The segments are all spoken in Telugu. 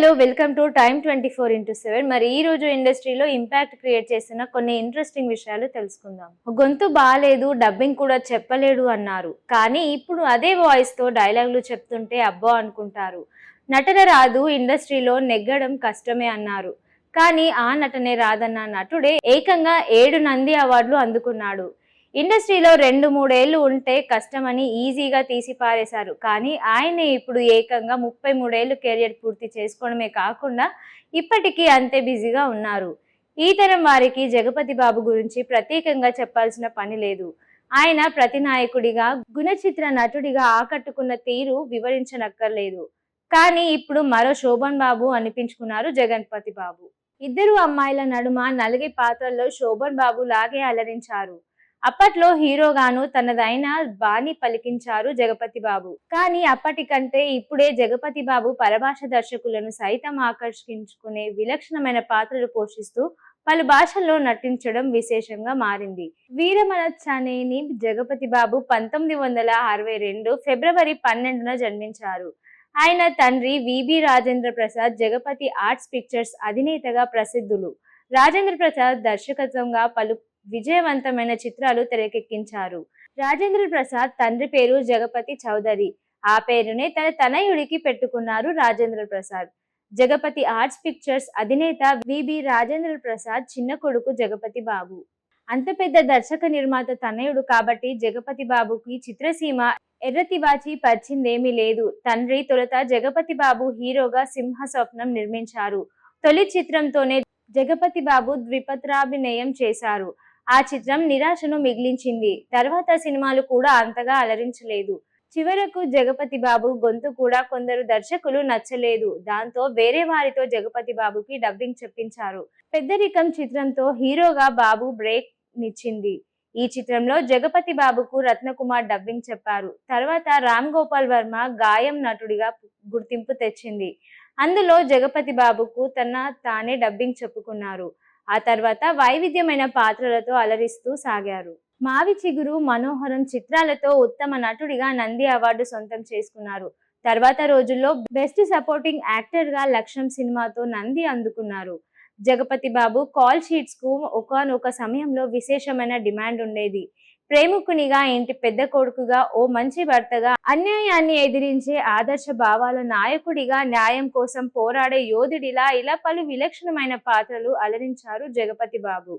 Hello welcome to time 24x7. మరి ఈ రోజు ఇండస్ట్రీలో ఇంపాక్ట్ క్రియేట్ చేసిన కొన్ని ఇంట్రెస్టింగ్ విషయాలు తెలుసుకుందాం. గొంతు బాలేదు, డబ్బింగ్ కూడా చెప్పలేడు అన్నారు. కానీ ఇప్పుడు అదే వాయిస్ తో డైలాగులు చెప్తుంటే అబ్బో అనుకుంటారు. నటన రాదు, ఇండస్ట్రీలో నెగ్గడం కష్టమే అన్నారు. కానీ ఆ నటనే రాదన్న నటుడే ఏకంగా 7 నంది అవార్డులు అందుకున్నాడు. ఇండస్ట్రీలో 2-3 ఏళ్లు ఉంటే కష్టమని ఈజీగా తీసి పారేశారు. కానీ ఆయనే ఇప్పుడు ఏకంగా 33 ఏళ్లు కెరియర్ పూర్తి చేసుకోవడమే కాకుండా ఇప్పటికీ అంతే బిజీగా ఉన్నారు. ఈ తరం వారికి జగపతి బాబు గురించి ప్రత్యేకంగా చెప్పాల్సిన పని లేదు. ఆయన ప్రతినాయకుడిగా, గుణచిత్ర నటుడిగా ఆకట్టుకున్న తీరు వివరించనక్కర్లేదు. కానీ ఇప్పుడు మరో శోభన్ బాబు అనిపించుకున్నారు జగపతి బాబు. ఇద్దరు అమ్మాయిల నడుమ నలిగే పాత్రల్లో శోభన్ బాబు లాగే అలరించారు. అప్పట్లో హీరోగాను తనదైన బాణి పలికించారు జగపతి బాబు. కానీ అప్పటికంటే ఇప్పుడే జగపతి బాబు పరభాష దర్శకులను సైతం ఆకర్షించుకునే విలక్షణమైన పాత్రలు పోషిస్తూ పలు భాషల్లో నటించడం విశేషంగా మారింది. వీరమనచ్చనేని జగపతి బాబు 1962 ఫిబ్రవరి 12న జన్మించారు. ఆయన తండ్రి విబి రాజేంద్ర ప్రసాద్ జగపతి ఆర్ట్స్ పిక్చర్స్ అధినేతగా ప్రసిద్ధులు. రాజేంద్ర ప్రసాద్ దర్శకత్వంగా పలు విజయవంతమైన చిత్రాలు తెరకెక్కించారు. రాజేంద్ర ప్రసాద్ తండ్రి పేరు జగపతి చౌదరి. ఆ పేరునే తన తనయుడికి పెట్టుకున్నారు రాజేంద్ర ప్రసాద్. జగపతి ఆర్ట్స్ పిక్చర్స్ అధినేత విబి రాజేంద్ర ప్రసాద్ చిన్న కొడుకు జగపతి బాబు. అంత పెద్ద దర్శక నిర్మాత తనయుడు కాబట్టి జగపతి బాబుకి చిత్రసీమ ఎర్రతివాచి పరిచిందేమీ లేదు. తండ్రి తొలుత జగపతి బాబు హీరోగా సింహ స్వప్నం నిర్మించారు. తొలి చిత్రంతోనే జగపతి బాబు ద్విపాత్రాభినయం చేశారు. ఆ చిత్రం నిరాశను మిగిలించింది. తర్వాత సినిమాలు కూడా అంతగా అలరించలేదు. చివరకు జగపతి బాబు గొంతు కూడా కొందరు దర్శకులు నచ్చలేదు. దాంతో వేరే వారితో జగపతి బాబుకి డబ్బింగ్ చెప్పించారు. పెద్దరికం చిత్రంతో హీరోగా బాబు బ్రేక్ నిచ్చింది. ఈ చిత్రంలో జగపతి బాబుకు రత్నకుమార్ డబ్బింగ్ చెప్పారు. తర్వాత రామ్ గోపాల్ వర్మ గాయం నటుడిగా గుర్తింపు తెచ్చింది. అందులో జగపతి బాబుకు తానే డబ్బింగ్ చెప్పుకున్నారు. ఆ తర్వాత వైవిధ్యమైన పాత్రలతో అలరిస్తూ సాగారు. మావి చిగురు, మనోహరం చిత్రాలతో ఉత్తమ నటుడిగా నంది అవార్డు సొంతం చేసుకున్నారు. తర్వాత రోజుల్లో బెస్ట్ సపోర్టింగ్ యాక్టర్ గా లక్ష్యం సినిమాతో నంది అందుకున్నారు. జగపతి బాబు కాల్ షీట్స్ కు ఒకానొక సమయంలో విశేషమైన డిమాండ్ ఉండేది. ప్రేమికునిగా, ఇంటి పెద్ద కొడుకుగా, ఓ మంచి భర్తగా, అన్యాయాన్ని ఎదిరించే ఆదర్శ భావాల నాయకుడిగా, న్యాయం కోసం పోరాడే యోధుడిలా ఇలా పలు విలక్షణమైన పాత్రలు అలరించారు జగపతి బాబు.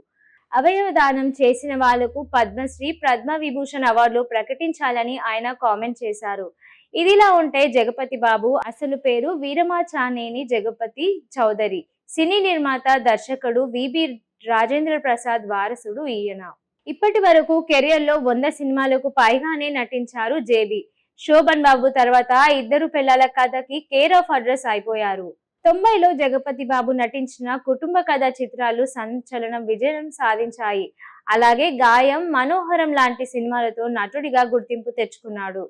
అవయవదానం చేసిన వాళ్లకు పద్మశ్రీ, పద్మ విభూషణ్ అవార్డులు ప్రకటించాలని ఆయన కామెంట్ చేశారు. ఇదిలా ఉంటే జగపతి బాబు అసలు పేరు వీరమాచానేని జగపతి చౌదరి. సినీ నిర్మాత, దర్శకుడు విబి రాజేంద్ర ప్రసాద్ వారసుడు ఈయన. ఇప్పటి వరకు కెరియర్ లో 100 సినిమాలకు పైగానే నటించారు జేబీ. శోభన్ బాబు తర్వాత ఇద్దరు పిల్లల కథకి కేర్ ఆఫ్ అడ్రస్ అయిపోయారు. 90లో జగపతి బాబు నటించిన కుటుంబ కథ చిత్రాలు సంచలన విజయం సాధించాయి. అలాగే గాయం, మనోహరం లాంటి సినిమాలతో నటుడిగా గుర్తింపు తెచ్చుకున్నాడు.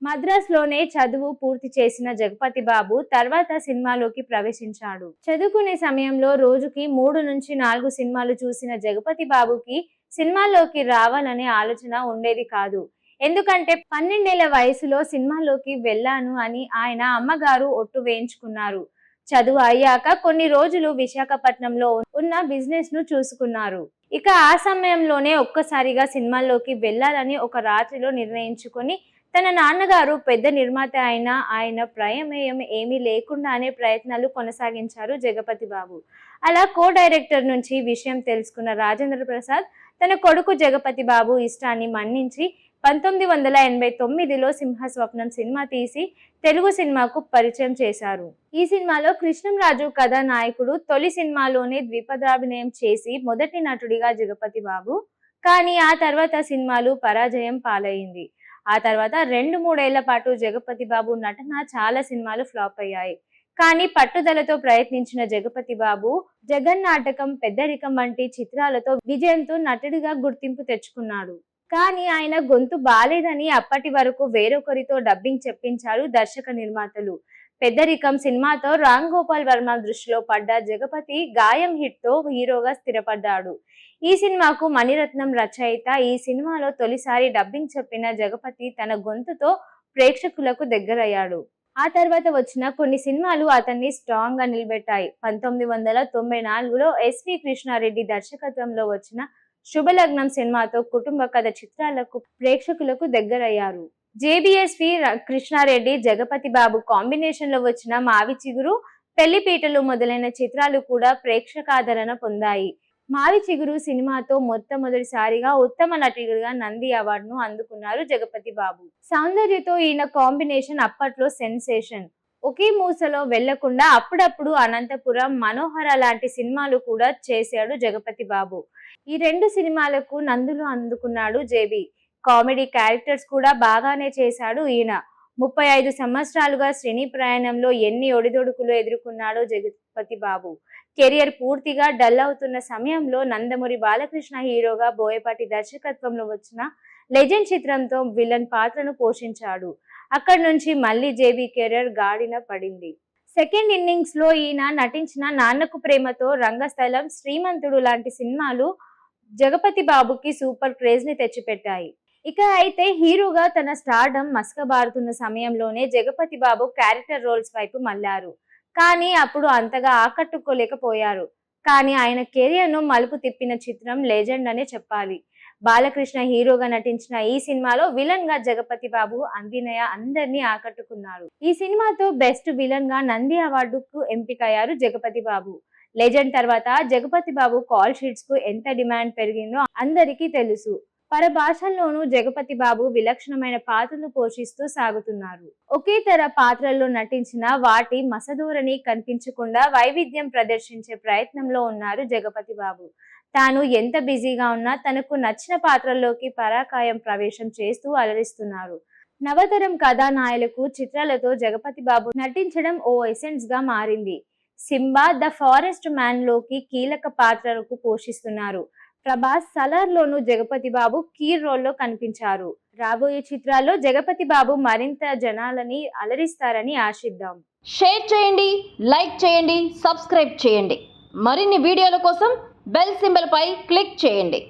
మద్రాస్ లోనే చదువు పూర్తి చేసిన జగపతి బాబు తర్వాత సినిమాలోకి ప్రవేశించాడు. చదువుకునే సమయంలో రోజుకి 3-4 సినిమాలు చూసిన జగపతి బాబుకి సినిమాల్లోకి రావాలనే ఆలోచన ఉండేది కాదు. ఎందుకంటే 12 ఏళ్ల వయసులో సినిమాల్లోకి వెళ్ళాను అని ఆయన అమ్మగారు ఒట్టు వేయించుకున్నారు. చదువు అయ్యాక కొన్ని రోజులు విశాఖపట్నంలో ఉన్న బిజినెస్ ను చూసుకున్నారు. ఇక ఆ సమయంలోనే ఒక్కసారిగా సినిమాల్లోకి వెళ్ళాలని ఒక రాత్రిలో నిర్ణయించుకొని తన నాన్నగారు పెద్ద నిర్మాత అయినా ఆయన ప్రమేయం ఏమీ లేకుండానే ప్రయత్నాలు కొనసాగించారు జగపతి బాబు. అలా కో డైరెక్టర్ నుంచి విషయం తెలుసుకున్న రాజేంద్ర ప్రసాద్ తన కొడుకు జగపతి బాబు ఇష్టాన్ని మన్నించి 1989లో సింహస్వప్నం సినిమా తీసి తెలుగు సినిమాకు పరిచయం చేశారు. ఈ సినిమాలో కృష్ణంరాజు కథానాయకుడు. తొలి సినిమాలోనే ద్విపాత్రాభినయం చేసి మొదటి నటుడిగా జగపతి బాబు. కానీ ఆ తర్వాత సినిమాలు పరాజయం పాలైంది. ఆ తర్వాత 2-3 ఏళ్ల పాటు జగపతి బాబు నటన చాలా సినిమాలు ఫ్లాప్ అయ్యాయి. కానీ పట్టుదలతో ప్రయత్నించిన జగపతి బాబు జగన్నాటకం, పెద్దరికం వంటి చిత్రాలతో విజయంతో నటుడిగా గుర్తింపు తెచ్చుకున్నాడు. కానీ ఆయన గొంతు బాలేదని అప్పటి వరకు వేరొకరితో డబ్బింగ్ చెప్పించారు దర్శక నిర్మాతలు. పెద్దరికం సినిమాతో రామ్ గోపాల్ వర్మ దృష్టిలో పడ్డ జగపతి గాయం హిట్ తో హీరోగా స్థిరపడ్డాడు. ఈ సినిమాకు మణిరత్నం రచయిత. ఈ సినిమాలో తొలిసారి డబ్బింగ్ చెప్పిన జగపతి తన గొంతుతో ప్రేక్షకులకు దగ్గరయ్యాడు. ఆ తర్వాత వచ్చిన కొన్ని సినిమాలు అతన్ని స్ట్రాంగ్ గా నిలబెట్టాయి. 1994లో ఎస్వి కృష్ణారెడ్డి దర్శకత్వంలో వచ్చిన శుభలగ్నం సినిమాతో కుటుంబ కథ చిత్రాలకు ప్రేక్షకులకు దగ్గరయ్యారు. జేబీఎస్వి కృష్ణారెడ్డి, జగపతి బాబు కాంబినేషన్ లో వచ్చిన మావి చిగురు, పెళ్లిపీటలు మొదలైన చిత్రాలు కూడా ప్రేక్షకాదరణ పొందాయి. మావి చిగురు సినిమాతో మొట్టమొదటిసారిగా ఉత్తమ నటుడిగా నంది అవార్డును అందుకున్నారు జగపతి బాబు. సౌందర్యతో ఈయన కాంబినేషన్ అప్పట్లో సెన్సేషన్. ఒకే మూసలో వెళ్లకుండా అప్పుడప్పుడు అనంతపురం, మనోహర లాంటి సినిమాలు కూడా చేశాడు జగపతి బాబు. ఈ 2 సినిమాలకు నందులు అందుకున్నాడు జేబీ. కామెడీ క్యారెక్టర్స్ కూడా బాగానే చేశాడు ఈయన. 35 సంవత్సరాలుగా సినీ ప్రయాణంలో ఎన్ని ఒడిదొడుకులు ఎదుర్కొన్నాడో జగపతి బాబు. కెరియర్ పూర్తిగా డల్ అవుతున్న సమయంలో నందమూరి బాలకృష్ణ హీరోగా బోయపాటి దర్శకత్వంలో వచ్చిన లెజెండ్ చిత్రంతో విలన్ పాత్రను పోషించాడు. అక్కడి నుంచి మళ్ళీ జేబీ కెరియర్ గాడిన పడింది. సెకండ్ ఇన్నింగ్స్ లో ఈయన నటించిన నాన్నకు ప్రేమతో, రంగస్థలం, శ్రీమంతుడు లాంటి సినిమాలు జగపతి బాబుకి సూపర్ క్రేజ్ ని తెచ్చిపెట్టాయి. ఇక అయితే హీరోగా తన స్టార్డమ్ మసకబారుతున్న సమయంలోనే జగపతి బాబు క్యారెక్టర్ రోల్స్ వైపు మళ్లారు. కానీ అప్పుడు అంతగా ఆకట్టుకోలేకపోయారు. కానీ ఆయన కెరియర్ ను మలుపు తిప్పిన చిత్రం లెజెండ్ అనే చెప్పాలి. బాలకృష్ణ హీరోగా నటించిన ఈ సినిమాలో విలన్ గా జగపతి బాబు అభినయ అందరినీ ఆకట్టుకున్నారు. ఈ సినిమాతో బెస్ట్ విలన్ గా నంది అవార్డుకు ఎంపికయ్యారు జగపతి బాబు. లెజెండ్ తర్వాత జగపతి బాబు కాల్ షీట్స్ కు ఎంత డిమాండ్ పెరిగిందో అందరికీ తెలుసు. పరభాషల్లోనూ జగపతి బాబు విలక్షణమైన పాత్రలు పోషిస్తూ సాగుతున్నారు. ఒకే తర పాత్రల్లో నటించిన వాటి మసధోరణి కనిపించకుండా వైవిధ్యం ప్రదర్శించే ప్రయత్నంలో ఉన్నారు జగపతి బాబు. తాను ఎంత బిజీగా ఉన్నా తనకు నచ్చిన పాత్రల్లోకి పరాకాయం ప్రవేశం చేస్తూ అలరిస్తున్నారు. నవతరం కథానాయకులకు చిత్రాలతో జగపతి బాబు నటించడం ఓ ఎసెన్స్ గా మారింది. సింబా ద ఫారెస్ట్ మ్యాన్ లోకి కీలక పాత్రలకు పోషిస్తున్నారు. ప్రభాస్ సలార్ లోను జగపతి బాబు కీ రోల్లో కనిపించారు. రాబోయే చిత్రాల్లో జగపతి బాబు మరింత జనాలని అలరిస్తారని ఆశిద్దాం. షేర్ చేయండి, లైక్ చేయండి, సబ్స్క్రైబ్ చేయండి. మరిన్ని వీడియోల కోసం బెల్ సింబల్ పై క్లిక్ చేయండి.